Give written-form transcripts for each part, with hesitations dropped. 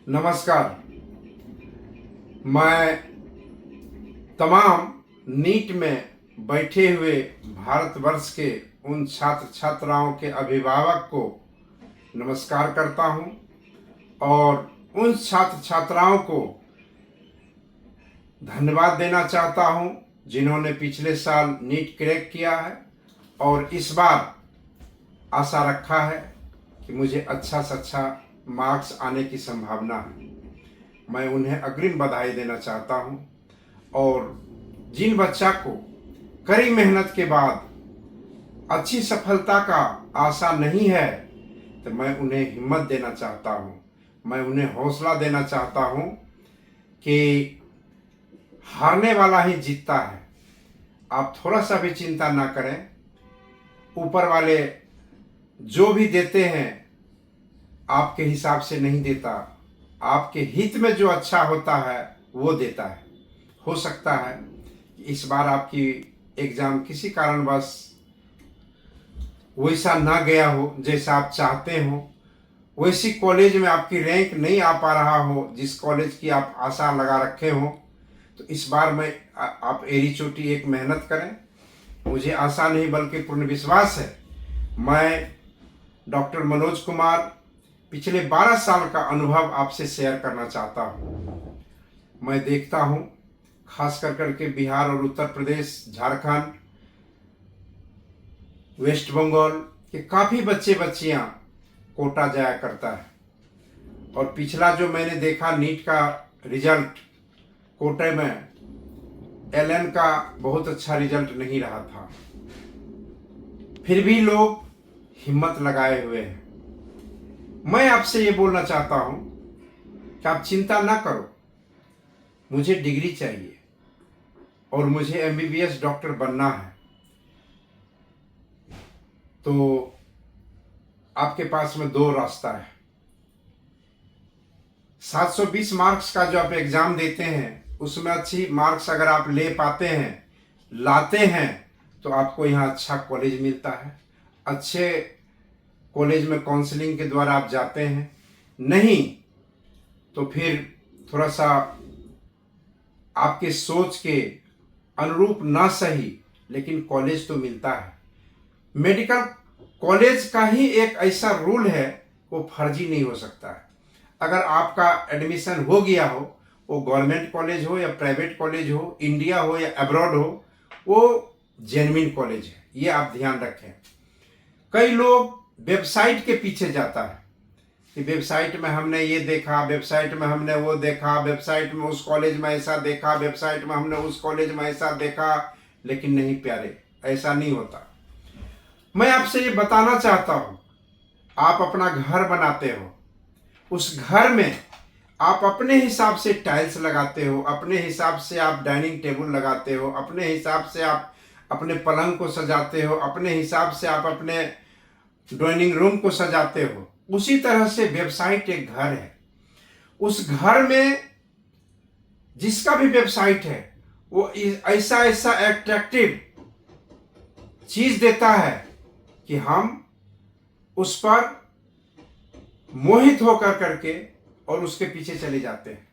नमस्कार। मैं तमाम नीट में बैठे हुए भारतवर्ष के उन छात्र छात्राओं के अभिभावक को नमस्कार करता हूं और उन छात्र छात्राओं को धन्यवाद देना चाहता हूं जिन्होंने पिछले साल नीट क्रैक किया है और इस बार आशा रखा है कि मुझे अच्छा से अच्छा मार्क्स आने की संभावना है। मैं उन्हें अग्रिम बधाई देना चाहता हूं और जिन बच्चा को कड़ी मेहनत के बाद अच्छी सफलता का आशा नहीं है तो मैं उन्हें हिम्मत देना चाहता हूं, मैं उन्हें हौसला देना चाहता हूं कि हारने वाला ही जीतता है। आप थोड़ा सा भी चिंता ना करें, ऊपर वाले जो भी देते हैं आपके हिसाब से नहीं देता, आपके हित में जो अच्छा होता है वो देता है। हो सकता है कि इस बार आपकी एग्ज़ाम किसी कारणवश वैसा ना गया हो जैसा आप चाहते हो, वैसी कॉलेज में आपकी रैंक नहीं आ पा रहा हो जिस कॉलेज की आप आशा लगा रखे हो, तो इस बार मैं आप एड़ी चोटी एक मेहनत करें। मुझे आशा नहीं बल्कि पूर्ण विश्वास है। मैं डॉक्टर मनोज कुमार पिछले 12 साल का अनुभव आपसे शेयर करना चाहता हूँ। मैं देखता हूँ खास कर करके बिहार और उत्तर प्रदेश, झारखंड, वेस्ट बंगाल के काफ़ी बच्चे बच्चियाँ कोटा जाया करता है और पिछला जो मैंने देखा नीट का रिजल्ट कोटे में एलएन का बहुत अच्छा रिजल्ट नहीं रहा था, फिर भी लोग हिम्मत लगाए हुए हैं। मैं आपसे ये बोलना चाहता हूं कि आप चिंता ना करो, मुझे डिग्री चाहिए और मुझे एमबीबीएस डॉक्टर बनना है, तो आपके पास में दो रास्ता है। 720 मार्क्स का जो आप एग्जाम देते हैं उसमें अच्छी मार्क्स अगर आप ले पाते हैं, लाते हैं, तो आपको यहाँ अच्छा कॉलेज मिलता है। अच्छे कॉलेज में काउंसलिंग के द्वारा आप जाते हैं, नहीं तो फिर थोड़ा सा आपके सोच के अनुरूप ना सही लेकिन कॉलेज तो मिलता है। मेडिकल कॉलेज का ही एक ऐसा रूल है वो फर्जी नहीं हो सकता है। अगर आपका एडमिशन हो गया हो, वो गवर्नमेंट कॉलेज हो या प्राइवेट कॉलेज हो, इंडिया हो या अब्रॉड हो, वो जेन्युइन कॉलेज है, ये आप ध्यान रखें। कई लोग वेबसाइट के पीछे जाता है कि वेबसाइट में हमने ये देखा, वेबसाइट में हमने वो देखा, वेबसाइट में उस कॉलेज में ऐसा देखा, वेबसाइट में हमने उस कॉलेज में ऐसा देखा, लेकिन नहीं प्यारे, ऐसा नहीं होता। मैं आपसे ये बताना चाहता हूँ, आप अपना घर बनाते हो, उस घर में आप अपने हिसाब से टाइल्स लगाते हो, अपने हिसाब से आप डाइनिंग टेबल लगाते हो, अपने हिसाब से आप अपने पलंग को सजाते हो, अपने हिसाब से आप अपने ड्राइंग रूम को सजाते हो। उसी तरह से वेबसाइट एक घर है। उस घर में जिसका भी वेबसाइट है वो ऐसा ऐसा अट्रैक्टिव चीज देता है कि हम उस पर मोहित होकर करके और उसके पीछे चले जाते हैं,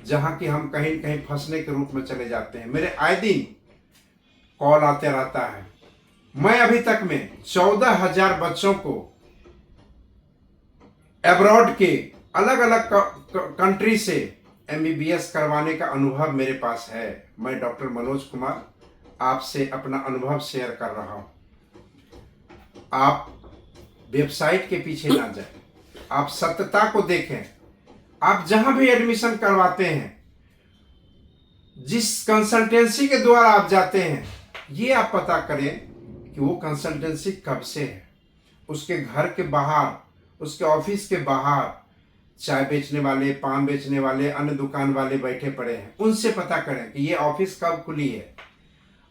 जहां कि हम कहीं कहीं फंसने के रूप में चले जाते हैं। मेरे आए दिन कॉल आते रहता है। मैं अभी तक में 14,000 बच्चों को अब्रॉड के अलग अलग कंट्री से एमबीबीएस करवाने का अनुभव मेरे पास है। मैं डॉक्टर मनोज कुमार आपसे अपना अनुभव शेयर कर रहा हूं। आप वेबसाइट के पीछे ना जाएं, आप सत्यता को देखें। आप जहां भी एडमिशन करवाते हैं, जिस कंसल्टेंसी के द्वारा आप जाते हैं, ये आप पता करें कि वो कंसल्टेंसी कब से है। उसके घर के बाहर, उसके ऑफिस के बाहर चाय बेचने वाले, पान बेचने वाले, अन्य दुकान वाले बैठे पड़े हैं, उनसे पता करें कि ये ऑफिस कब खुली है।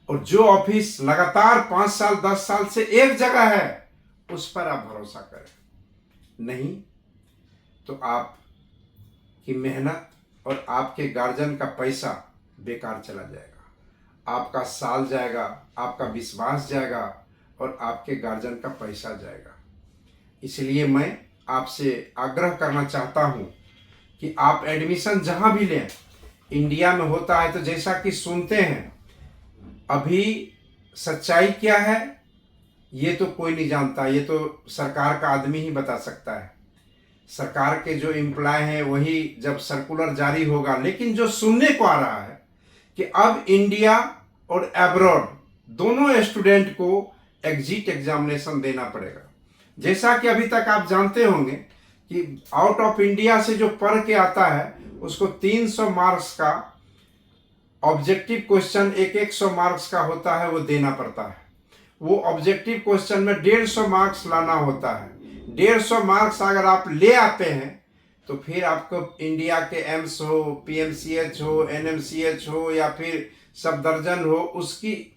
और जो ऑफिस लगातार 5 साल 10 साल से एक जगह है, उस पर आप भरोसा करें। नहीं तो आप की मेहनत और आपके गार्जियन का पैसा बेकार चला जाएगा, आपका साल जाएगा, आपका विश्वास जाएगा और आपके गार्जियन का पैसा जाएगा। इसलिए मैं आपसे आग्रह करना चाहता हूँ कि आप एडमिशन जहाँ भी लें, इंडिया में होता है तो जैसा कि सुनते हैं, अभी सच्चाई क्या है ये तो कोई नहीं जानता, ये तो सरकार का आदमी ही बता सकता है। सरकार के जो एम्प्लॉय हैं वही जब सर्कुलर जारी होगा। लेकिन जो सुनने को आ रहा है कि अब इंडिया और अब्रॉड दोनों स्टूडेंट को एग्जिट एग्जामिनेशन देना पड़ेगा। जैसा कि अभी तक आप जानते होंगे कि आउट ऑफ इंडिया से जो पढ़ के आता है उसको 300 मार्क्स का ऑब्जेक्टिव क्वेश्चन, एक 100 मार्क्स का होता है, वो देना पड़ता है। वो ऑब्जेक्टिव क्वेश्चन में 150 मार्क्स लाना होता है। 150 मार्क्स अगर आप ले आते हैं तो फिर आपको इंडिया के एम्स हो, पीएमसीएच हो, एनएमसीएच हो या फिर सफदरजंग हो, उसकी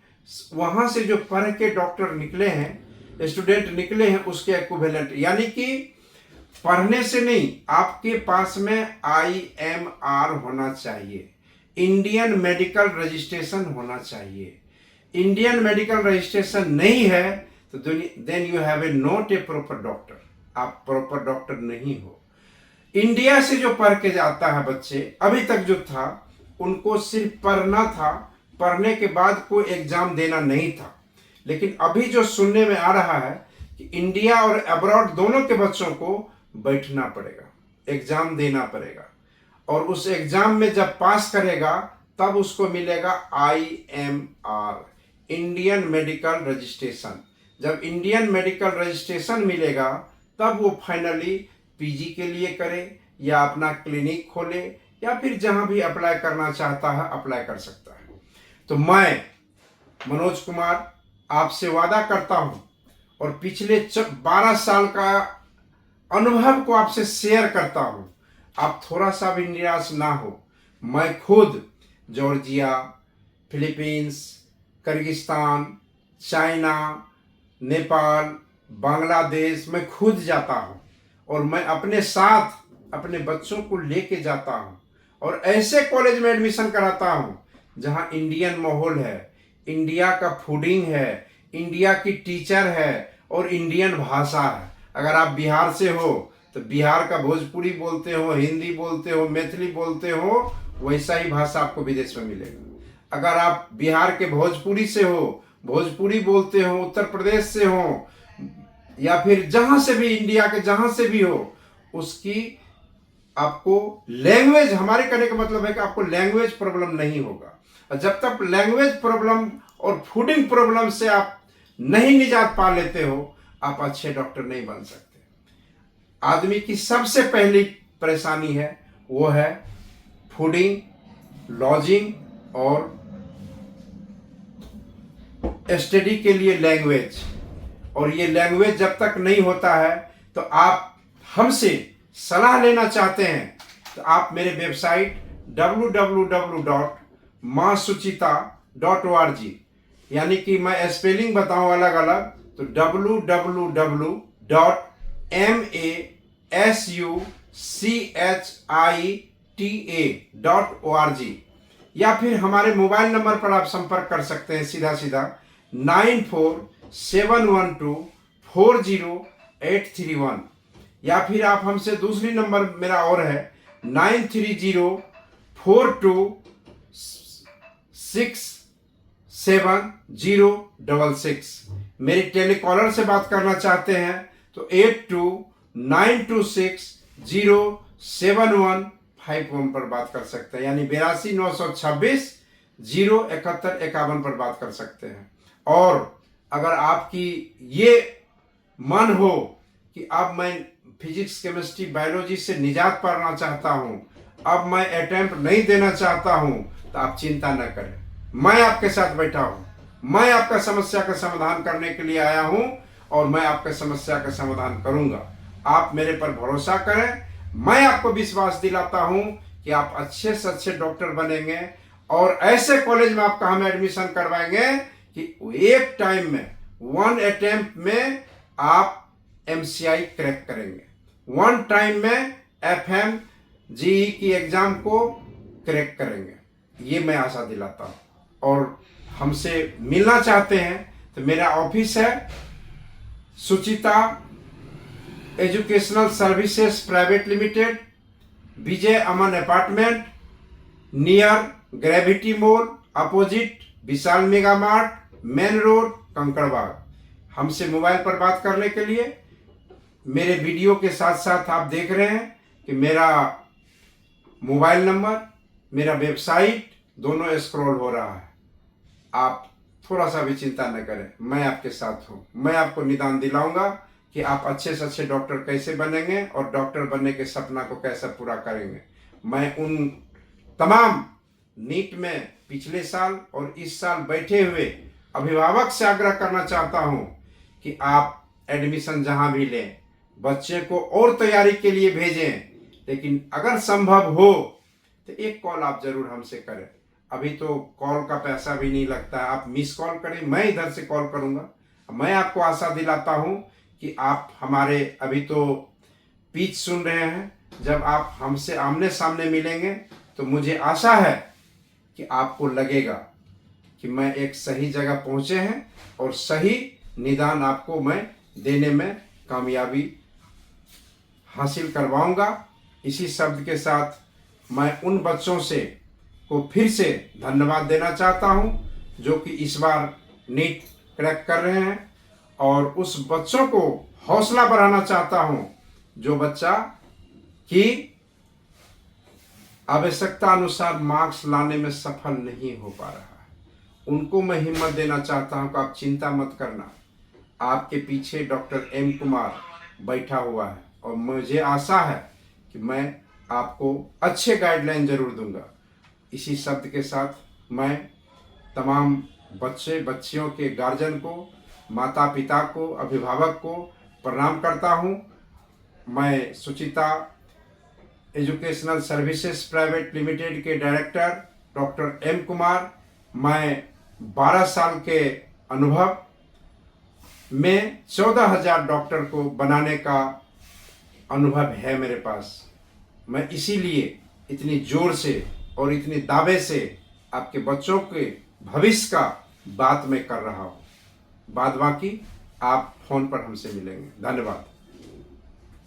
वहाँ से जो पढ़ के डॉक्टर निकले हैं, स्टूडेंट निकले हैं, उसके इक्विवेलेंट, यानी कि पढ़ने से नहीं, आपके पास में IMR होना चाहिए, इंडियन मेडिकल रजिस्ट्रेशन होना चाहिए। इंडियन मेडिकल रजिस्ट्रेशन नहीं है तो then you have a not a proper doctor, आप प्रॉपर डॉक्टर नहीं हो। इंडिया से जो पढ़ के जाता है बच्चे, अभी तक जो था उनको सिर्फ पढ़ना था, पढ़ने के बाद कोई एग्जाम देना नहीं था। लेकिन अभी जो सुनने में आ रहा है कि इंडिया और अब्रॉड दोनों के बच्चों को बैठना पड़ेगा, एग्जाम देना पड़ेगा, और उस एग्जाम में जब पास करेगा तब उसको मिलेगा IMR, इंडियन मेडिकल रजिस्ट्रेशन। जब इंडियन मेडिकल रजिस्ट्रेशन मिलेगा तब वो फाइनली PG के लिए करे या अपना क्लिनिक खोले या फिर जहां भी अप्लाई करना चाहता है अप्लाई कर सकता है। तो मैं मनोज कुमार आपसे वादा करता हूं और पिछले 12 साल का अनुभव को आपसे शेयर करता हूं, आप थोड़ा सा भी निराश ना हो। मैं खुद Georgia, Philippines, Kyrgyzstan, China, Nepal, Bangladesh मैं खुद जाता हूं और मैं अपने साथ अपने बच्चों को लेके जाता हूं और ऐसे कॉलेज में एडमिशन कराता हूं जहां इंडियन माहौल है, इंडिया का फूडिंग है, इंडिया की टीचर है और इंडियन भाषा है। अगर आप बिहार से हो तो बिहार का भोजपुरी बोलते हो, हिंदी बोलते हो, मैथिली बोलते हो, वैसा ही भाषा आपको विदेश में मिलेगा। अगर आप बिहार के भोजपुरी से हो, भोजपुरी बोलते हो, उत्तर प्रदेश से हो या फिर जहां से भी, इंडिया के जहां से भी हो, उसकी आपको लैंग्वेज, हमारे कहने का मतलब है कि आपको लैंग्वेज प्रॉब्लम नहीं होगा। और जब तक लैंग्वेज प्रॉब्लम और फूडिंग प्रॉब्लम से आप नहीं निजात पा लेते हो, आप अच्छे डॉक्टर नहीं बन सकते। आदमी की सबसे पहली परेशानी है वो है फूडिंग, लॉजिंग और स्टडी के लिए लैंग्वेज। और ये लैंग्वेज जब तक नहीं होता है तो आप हमसे सलाह लेना चाहते हैं तो आप मेरे वेबसाइट www.maasuchita.org, यानी कि मैं स्पेलिंग बताऊं अलग अलग तो www.masuchita.org, या फिर हमारे मोबाइल नंबर पर आप संपर्क कर सकते हैं सीधा सीधा 9471240831, या फिर आप हमसे दूसरी नंबर मेरा और है 9304267066। मेरे टेलीकॉलर से बात करना चाहते हैं तो 8292607151 पर बात कर सकते हैं, यानी 8296207151 पर बात कर सकते हैं। और अगर आपकी ये मन हो कि अब मैं फिजिक्स, केमिस्ट्री, बायोलॉजी से निजात पाना चाहता हूं, अब मैं अटेम्प्ट नहीं देना चाहता हूं, तो आप चिंता न करें, मैं आपके साथ बैठा हूं, मैं आपका समस्या का समाधान करने के लिए आया हूं और मैं आपका समस्या का समाधान करूंगा। आप मेरे पर भरोसा करें, मैं आपको विश्वास दिलाता हूं कि आप अच्छे से अच्छे डॉक्टर बनेंगे और ऐसे कॉलेज में आपका हम एडमिशन करवाएंगे कि एक टाइम में, 1 अटेम्प्ट में आप MCI क्रैक करेंगे, 1 टाइम में FM GE की एग्जाम को क्रैक करेंगे, ये मैं आशा दिलाता हूँ। और हमसे मिलना चाहते हैं तो मेरा ऑफिस है Suchita educational services private limited, Vijay Aman apartment, near gravity mall, opposite Vishal mega mart, main road, Kankarbagh. हमसे मोबाइल पर बात करने के लिए मेरे वीडियो के साथ साथ आप देख रहे हैं कि मेरा मोबाइल नंबर, मेरा वेबसाइट दोनों स्क्रॉल हो रहा है। आप थोड़ा सा भी चिंता न करें, मैं आपके साथ हूँ। मैं आपको निदान दिलाऊंगा कि आप अच्छे से अच्छे डॉक्टर कैसे बनेंगे और डॉक्टर बनने के सपना को कैसे पूरा करेंगे। मैं उन तमाम नीट में पिछले साल और इस साल बैठे हुए अभिभावक से आग्रह करना चाहता हूँ कि आप एडमिशन जहाँ भी लें, बच्चे को और तैयारी के लिए भेजें, लेकिन अगर संभव हो तो एक कॉल आप जरूर हमसे करें। अभी तो कॉल का पैसा भी नहीं लगता है, आप मिस कॉल करें, मैं इधर से कॉल करूंगा। मैं आपको आशा दिलाता हूं कि आप हमारे अभी तो पीच सुन रहे हैं, जब आप हमसे आमने सामने मिलेंगे तो मुझे आशा है कि आपको लगेगा कि मैं एक सही जगह पहुंचे हैं और सही निदान आपको मैं देने में कामयाबी हासिल करवाऊंगा। इसी शब्द के साथ मैं उन बच्चों से को फिर से धन्यवाद देना चाहता हूं जो कि इस बार नीट क्रैक कर रहे हैं, और उस बच्चों को हौसला बढ़ाना चाहता हूं जो बच्चा कि आवश्यकता अनुसार मार्क्स लाने में सफल नहीं हो पा रहा है। उनको मैं हिम्मत देना चाहता हूं कि आप चिंता मत करना, आपके पीछे डॉक्टर एम कुमार बैठा हुआ है और मुझे आशा है कि मैं आपको अच्छे गाइडलाइन जरूर दूंगा। इसी शब्द के साथ मैं तमाम बच्चे बच्चियों के गार्जियन को, माता पिता को, अभिभावक को प्रणाम करता हूं। मैं सुचिता एजुकेशनल सर्विसेज प्राइवेट लिमिटेड के डायरेक्टर डॉक्टर एम कुमार, मैं 12 साल के अनुभव में 14,000 डॉक्टर को बनाने का अनुभव है मेरे पास। मैं इसीलिए इतनी जोर से और इतनी दावे से आपके बच्चों के भविष्य का बात मैं कर रहा हूँ। बाद बाकी आप फोन पर हमसे मिलेंगे। धन्यवाद।